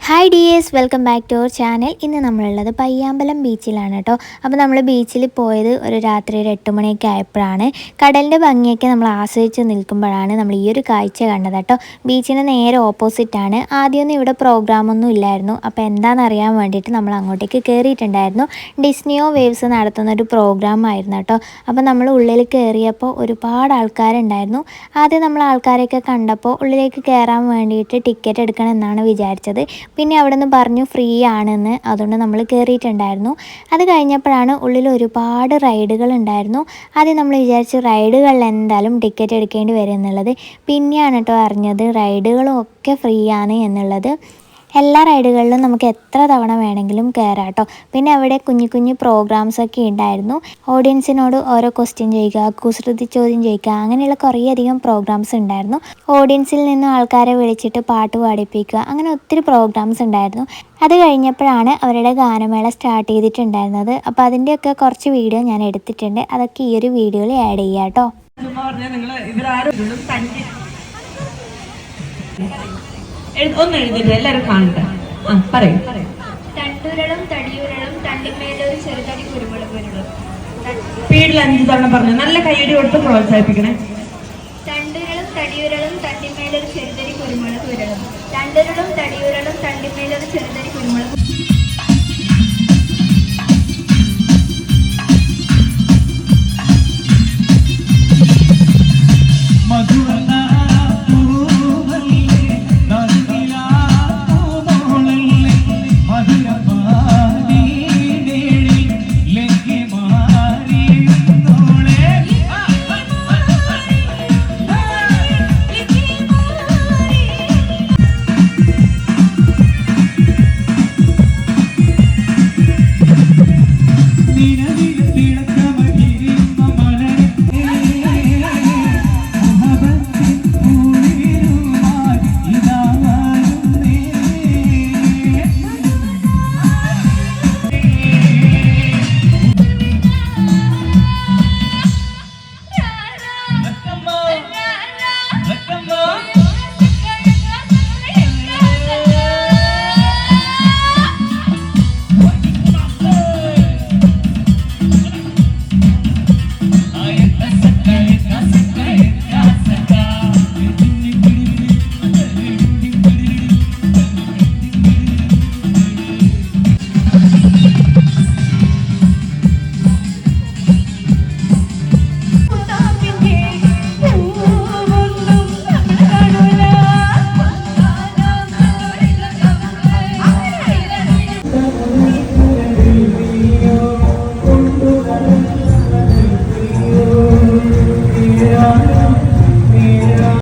Hi dears, welcome back to our channel. ഇന്ന് നമ്മളുള്ളത് പയ്യാമ്പലം ബീച്ചിലാണ് കേട്ടോ. അപ്പോൾ നമ്മൾ ബീച്ചിൽ പോയത് ഒരു രാത്രി ഒരു 8 മണിയൊക്കെ ആയപ്പോഴാണ്. കടലിൻ്റെ ഭംഗിയൊക്കെ നമ്മൾ ആസ്വദിച്ച് നിൽക്കുമ്പോഴാണ് നമ്മൾ ഈ ഒരു കാഴ്ച കണ്ടത് കേട്ടോ. ബീച്ചിന് നേരെ ഓപ്പോസിറ്റാണ്. ആദ്യമൊന്നും ഇവിടെ പ്രോഗ്രാമൊന്നും ഇല്ലായിരുന്നു. അപ്പോൾ എന്താണെന്നറിയാൻ വേണ്ടിയിട്ട് നമ്മൾ അങ്ങോട്ടേക്ക് കയറിയിട്ടുണ്ടായിരുന്നു. ഡിസ്നിയോ വേവ്സ് നടത്തുന്ന ഒരു പ്രോഗ്രാം ആയിരുന്നു കേട്ടോ. അപ്പോൾ നമ്മൾ ഉള്ളിൽ കയറിയപ്പോൾ ഒരുപാട് ആൾക്കാരുണ്ടായിരുന്നു. ആദ്യം നമ്മൾ ആൾക്കാരെയൊക്കെ കണ്ടപ്പോൾ ഉള്ളിലേക്ക് കയറാൻ വേണ്ടിയിട്ട് ടിക്കറ്റ് എടുക്കണം എന്നാണ് വിചാരിച്ചത്. പിന്നെ അവിടെ നിന്ന് പറഞ്ഞു ഫ്രീ ആണെന്ന്. അതുകൊണ്ട് നമ്മൾ കയറിയിട്ടുണ്ടായിരുന്നു. അത് കഴിഞ്ഞപ്പോഴാണ് ഉള്ളിൽ ഒരുപാട് റൈഡുകൾ ഉണ്ടായിരുന്നു. ആദ്യം നമ്മൾ വിചാരിച്ചു റൈഡുകളിൽ എന്തായാലും ടിക്കറ്റ് എടുക്കേണ്ടി വരും എന്നുള്ളത്. പിന്നെയാണ് കേട്ടോ അറിഞ്ഞത് റൈഡുകളും ഒക്കെ ഫ്രീ ആണ് എന്നുള്ളത്. എല്ലാ റൈഡുകളിലും നമുക്ക് എത്ര തവണ വേണമെങ്കിലും കയറാം കേട്ടോ. പിന്നെ അവിടെ കുഞ്ഞു കുഞ്ഞു പ്രോഗ്രാംസൊക്കെ ഉണ്ടായിരുന്നു. ഓഡിയൻസിനോട് ഓരോ ക്വസ്റ്റ്യൻ ചെയ്യുക, കുസൃതി ചോദ്യം ചെയ്യുക, അങ്ങനെയുള്ള കുറേയധികം പ്രോഗ്രാംസ് ഉണ്ടായിരുന്നു. ഓഡിയൻസിൽ നിന്നും ആൾക്കാരെ വിളിച്ചിട്ട് പാട്ട് പാടിപ്പിക്കുക, അങ്ങനെ ഒത്തിരി പ്രോഗ്രാംസ് ഉണ്ടായിരുന്നു. അത് കഴിഞ്ഞപ്പോഴാണ് അവരുടെ ഗാനമേള സ്റ്റാർട്ട് ചെയ്തിട്ടുണ്ടായിരുന്നത്. അപ്പോൾ അതിൻ്റെയൊക്കെ കുറച്ച് വീഡിയോ ഞാൻ എടുത്തിട്ടുണ്ട്. അതൊക്കെ ഈ ഒരു വീഡിയോയിൽ ആഡ് ചെയ്യാം കേട്ടോ. ഒന്ന് എഴുതിട്ട് എല്ലാരും കാണട്ടെ. പറയൂ. തണ്ടുരളും തടിയുരളും തണ്ടിമേലൊരു ചെറുതടി കുരുമുളക് ഉരുളും. സ്പീഡിൽ 5 തവണ പറഞ്ഞു. നല്ല കൈയടി കൊടുത്ത് പ്രോത്സാഹിപ്പിക്കണേ. തണ്ടുരളും തടിയുരളും തണ്ടിമേലൊരു ചെറുതടി കുരുമുളക് ഉരുളും. തണ്ടുരളും തടിയുരളും തണ്ടിമേലൊരു ചെറുതടി കുരുമുളക്. Yeah.